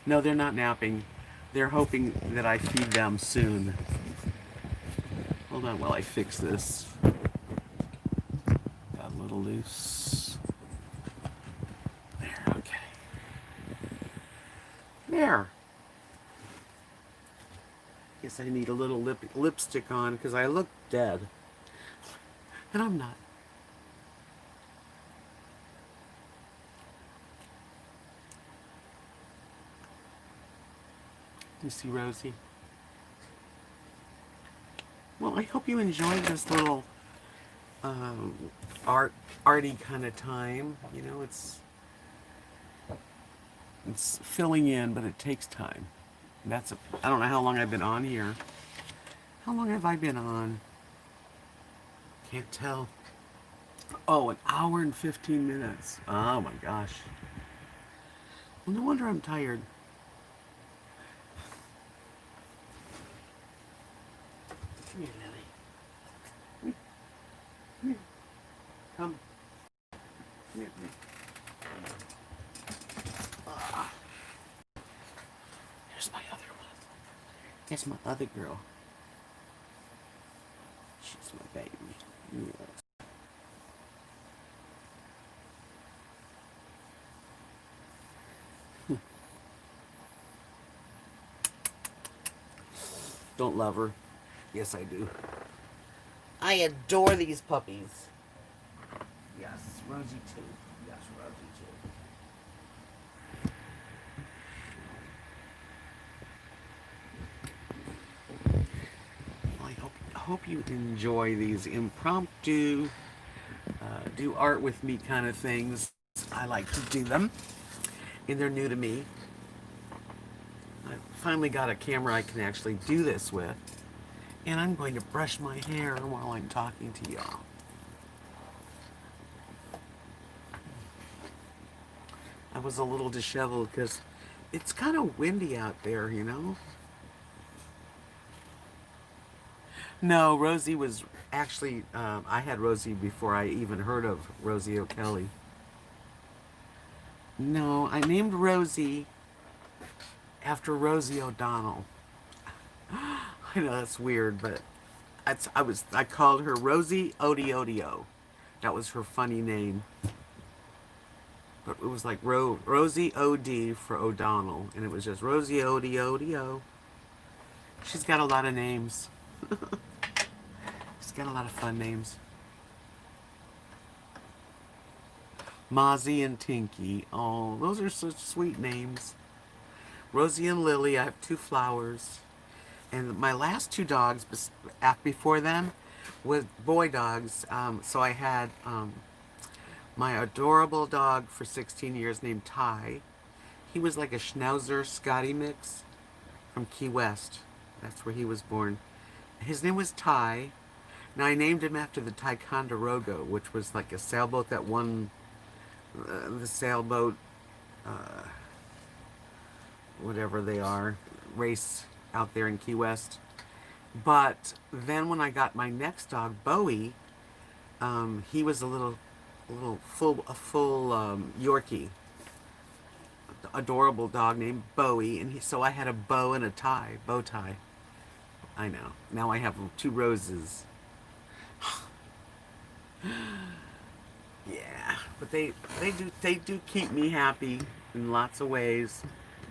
No, they're not napping. They're hoping that I feed them soon. Hold on while I fix this. Got a little loose. There, okay. There. Guess I need a little lipstick on because I look dead. And I'm not. You see Rosie? Well, I hope you enjoyed this little arty kind of time. You know, it's filling in, but it takes time. I don't know how long I've been on here. How long have I been on? Can't tell. Oh, an hour and 15 minutes. Oh my gosh. Well, no wonder I'm tired. Come here, Lily. Come here. Come. Come here. Here's my other one. Here's my other girl. She's my baby. Yes. Don't love her. Yes, I do. I adore these puppies. Yes, Rosie too. Yes, Rosie too. Well, I hope you enjoy these impromptu, do art with me kind of things. I like to do them, and they're new to me. I finally got a camera I can actually do this with. And I'm going to brush my hair while I'm talking to y'all. I was a little disheveled because it's kind of windy out there, you know? No, Rosie was actually, I had Rosie before I even heard of Rosie O'Kelly. No, I named Rosie after Rosie O'Donnell. I know that's weird, but I called her Rosie Odiodio. That was her funny name. But it was like Rosie O.D. for O'Donnell, and it was just Rosie Odiodio. She's got a lot of names. She's got a lot of fun names. Mozzie and Tinky. Oh, those are such sweet names. Rosie and Lily. I have 2 flowers. And my last 2 dogs before them was boy dogs. So I had my adorable dog for 16 years named Ty. He was like a Schnauzer Scotty mix from Key West. That's where he was born. His name was Ty. Now I named him after the Ticonderoga, which was like a sailboat that won the sailboat, whatever they are, race out there in Key West. But then when I got my next dog, Bowie, he was a full Yorkie, adorable dog named Bowie, and so I had a bow and a tie, bow tie. I know. Now I have 2 roses. Yeah, but they do keep me happy in lots of ways.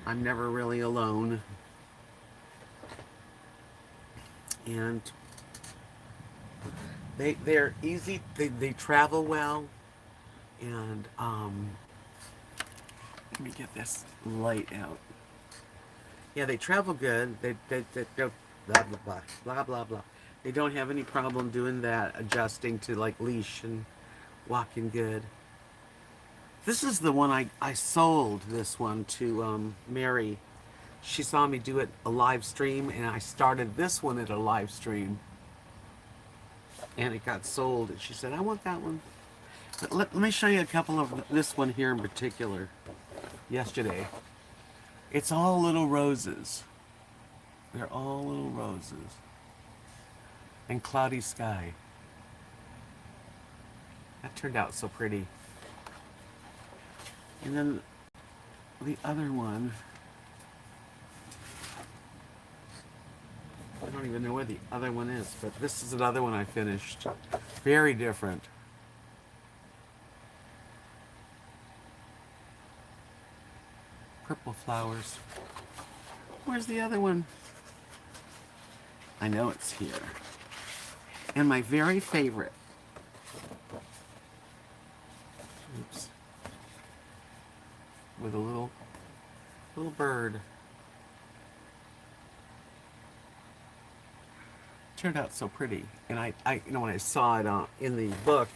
I'm never really alone. And they're easy. They travel well. And let me get this light out. Yeah, they travel good. They go blah blah blah blah blah blah. They don't have any problem doing that, adjusting to like leash and walking good. This is the one I sold this one to Mary. She saw me do it a live stream, and I started this one at a live stream, and it got sold. And she said, "I want that one." But let me show you a couple of this one here in particular. Yesterday, it's all little roses. They're all little roses. And cloudy sky. That turned out so pretty. And then the other one, I don't even know where the other one is, but this is another one I finished. Very different. Purple flowers. Where's the other one? I know it's here. And my very favorite. Oops. With a little bird. Turned out so pretty. And I you know, when I saw it in the book,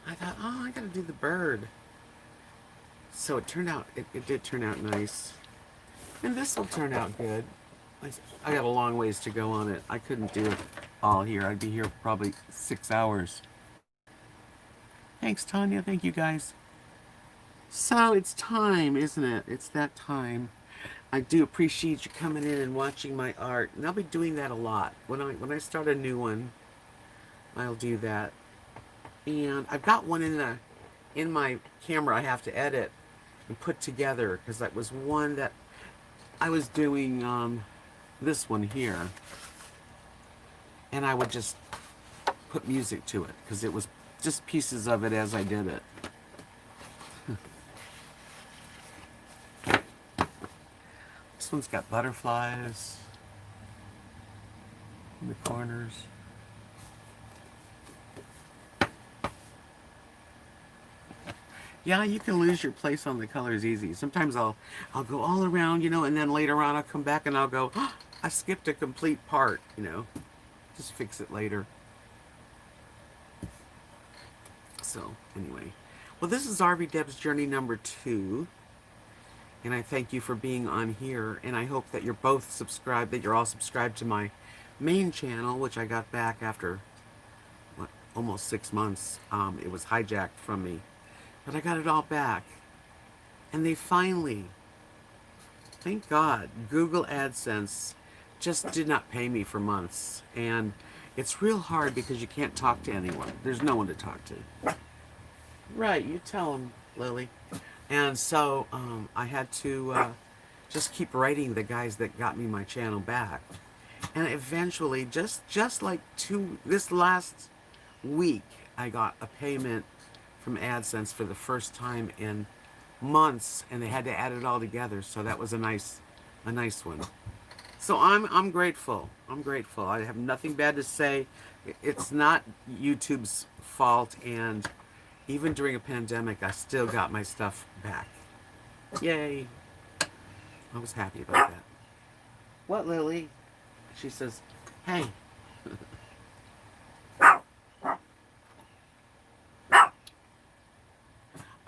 I thought, oh, I gotta do the bird. So it turned out, it did turn out nice. And this will turn out good. I got a long ways to go on it. I couldn't do it all here. I'd be here for probably 6 hours. Thanks, Tanya. Thank you, guys. So it's time, isn't it? It's that time. I do appreciate you coming in and watching my art. And I'll be doing that a lot. When I start a new one, I'll do that. And I've got one in my camera I have to edit and put together, because that was one that I was doing this one here, and I would just put music to it because it was just pieces of it as I did it. This one's got butterflies in the corners. Yeah, you can lose your place on the colors easy. Sometimes I'll go all around, you know, and then later on I'll come back and I'll go, oh, I skipped a complete part, you know. Just fix it later. So, anyway. Well, this is RV Debs Journey number 2. And I thank you for being on here. And I hope that you're both subscribed, that you're all subscribed to my main channel, which I got back after, what, almost 6 months. It was hijacked from me. But I got it all back. And they finally, thank God, Google AdSense just did not pay me for months. And it's real hard because you can't talk to anyone. There's no one to talk to. Right, you tell them, Lily. And so I had to just keep writing the guys that got me my channel back. And eventually, just like this last week, I got a payment from AdSense for the first time in months, and they had to add it all together. So that was a nice one. So I'm grateful. I'm grateful. I have nothing bad to say. It's not YouTube's fault, and even during a pandemic, I still got my stuff back. Yay! I was happy about that. What, Lily? She says, hey.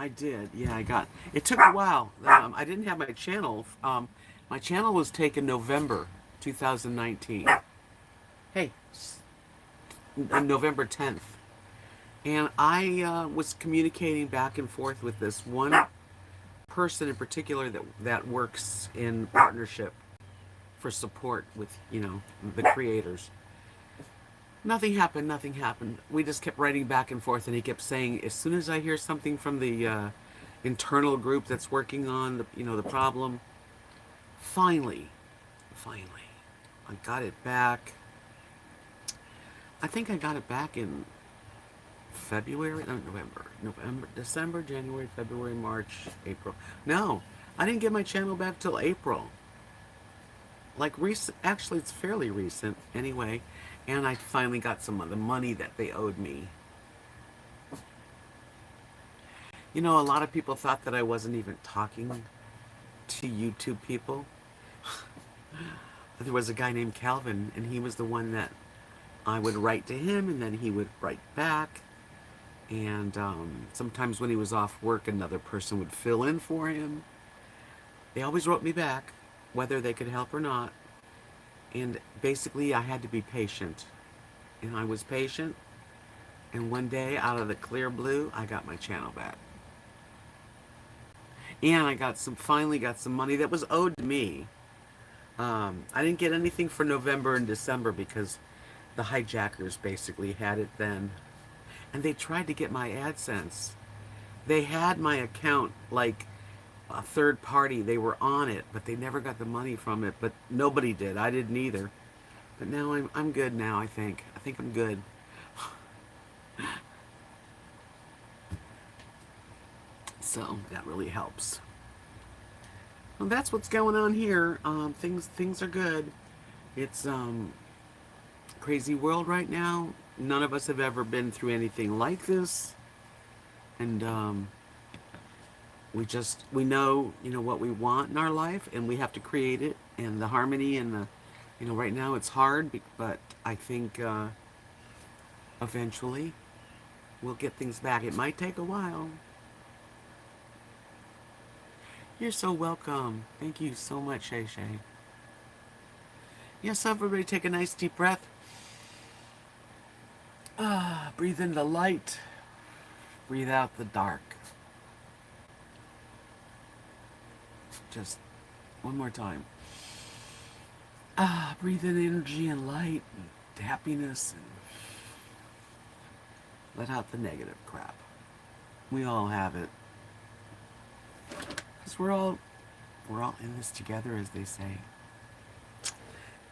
I did. Yeah, I got. It took a while. I didn't have my channel. My channel was taken November 2019. Hey, November 10th. And I was communicating back and forth with this one person in particular that works in partnership for support with, the creators. Nothing happened. Nothing happened. We just kept writing back and forth, and he kept saying, as soon as I hear something from the internal group that's working on the problem, finally, I got it back. I think I got it back in February, no, November, December, January, February, March, April. No, I didn't get my channel back till April. Like recent, actually, it's fairly recent anyway. And I finally got some of the money that they owed me. A lot of people thought that I wasn't even talking to YouTube people. There was a guy named Calvin, and he was the one that I would write to him, and then he would write back. And sometimes when he was off work, another person would fill in for him. They always wrote me back, whether they could help or not. And basically, I had to be patient. And I was patient. And one day, out of the clear blue, I got my channel back. And I finally got some money that was owed to me. I didn't get anything for November and December because the hijackers basically had it then. And they tried to get my AdSense. They had my account like a third party. They were on it, but they never got the money from it. But nobody did. I didn't either. But now I'm good now, I think. I think I'm good. So that really helps. Well, that's what's going on here. Things are good. It's crazy world right now. None of us have ever been through anything like this. And we know what we want in our life, and we have to create it, and the harmony and the right now it's hard, but I think eventually we'll get things back. It might take a while. You're so welcome. Thank you so much, Shay Shay. Yes, everybody take a nice deep breath. Breathe in the light. Breathe out the dark. Just one more time. Breathe in energy and light and happiness, and let out the negative crap. We all have it. Because we're all in this together, as they say.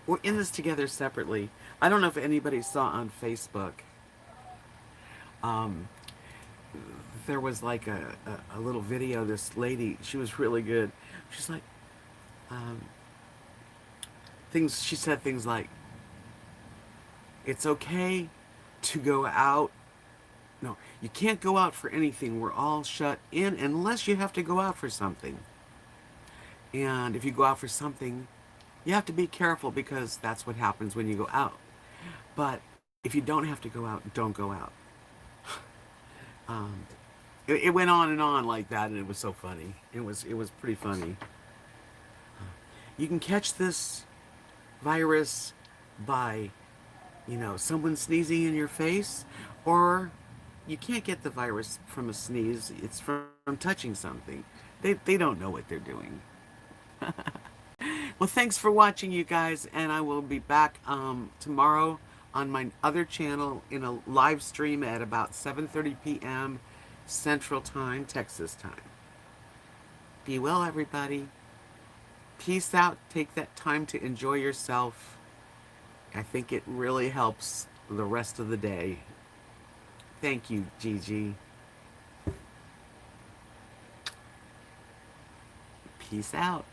We're in this together separately. I don't know if anybody saw on Facebook. There was like a little video. This lady, she was really good. She's like, she said things like, it's okay to go out. No, you can't go out for anything. We're all shut in unless you have to go out for something. And if you go out for something, you have to be careful because that's what happens when you go out. But if you don't have to go out, don't go out. It went on and on like that, and it was so funny. It was pretty funny. You can catch this virus by, someone sneezing in your face, or you can't get the virus from a sneeze. It's from touching something. They don't know what they're doing. Well, thanks for watching, you guys, and I will be back tomorrow on my other channel in a live stream at about 7:30 p.m. Central Time, Texas time. Be well, everybody. Peace out. Take that time to enjoy yourself. I think it really helps the rest of the day. Thank you, Gigi. Peace out.